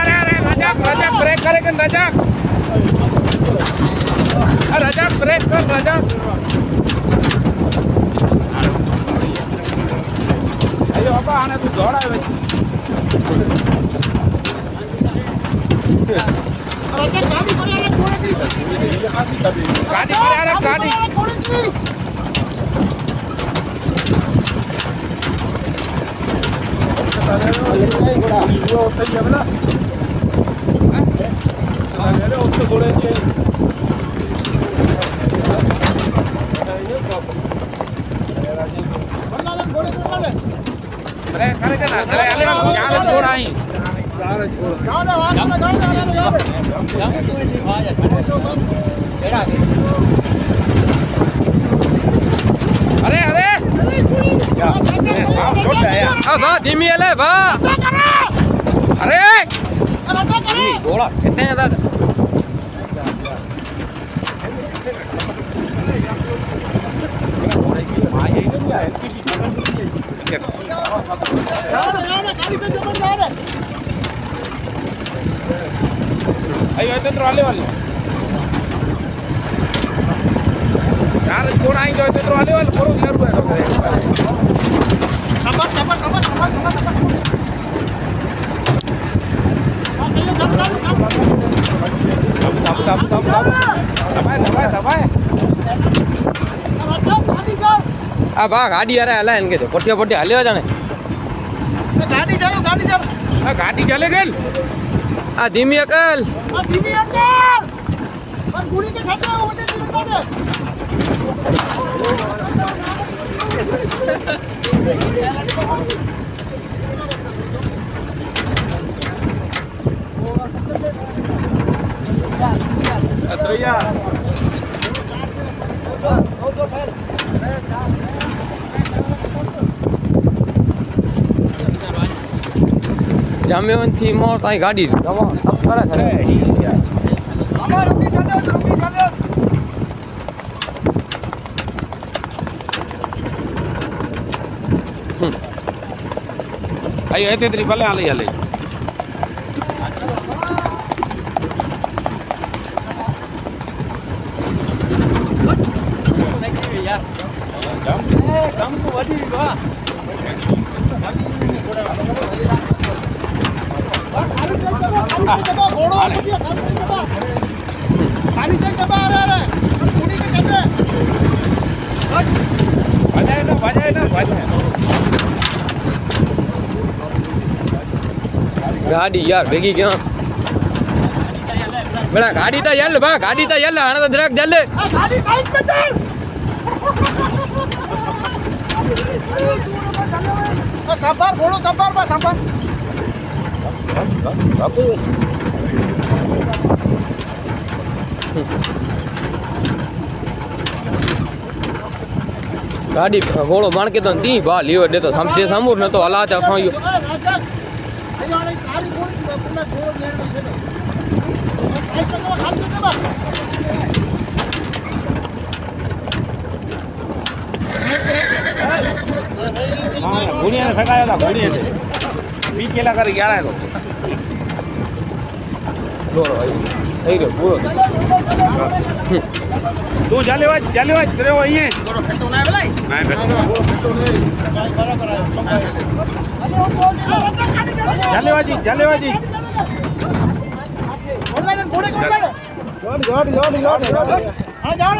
break करे Razzaq Razzaq break कर रजाक अयो बाबा आने तू दौड़ा है भाई रजाक गाड़ी पर यार छोड़ दी गाड़ी पर यार गाड़ी छोड़ दी वो होता ही है ना अरे उससे बोले कि अरे करे के ना अरे अरे यार छोड़ आई चार छोड़ गाओ ना अरे अरे वाह धीमी है वाह अरे घोड़ा कितने हैं दादा अयो तो ट्रॉली वाले चार घोड़ा आई जो तो ट्रॉली वाले करो यार खबर दबाए आ बा गाड़ी आ रहा है इनके तो पट्टिया हले हो जाने गाड़ी चले गई आ धीमी अकल गुड़ी के खड्डे होते अत्रैया जामेवन थी मोर ताई गाड़ी दवा सब करे करे अयो एते तरी भले हाले कम को वडी वाह गाड़ी यार भेगी क्या बड़ा गाड़ी तो यल बा गाड़ी तो यल आना तो दरक जल गाड़ी साइड पे चल संभाल घोड़ो संभाल बा संभाल बाबू गाड़ी घोड़ो बाण के तो दी बा लियो दे तो समझे समूर न तो हला जा खायो घोड़िया ने फेंकाया था घोड़िया से पीकेला कर 11 है तो छोड़ो भाई सही रे पूरो तू जालेवाज तेरे वही है छोड़ो फेटो ना भाई नहीं फेटो बराबर है जालेवाजी ऑनलाइन घोड़े जोड़ हां जाओ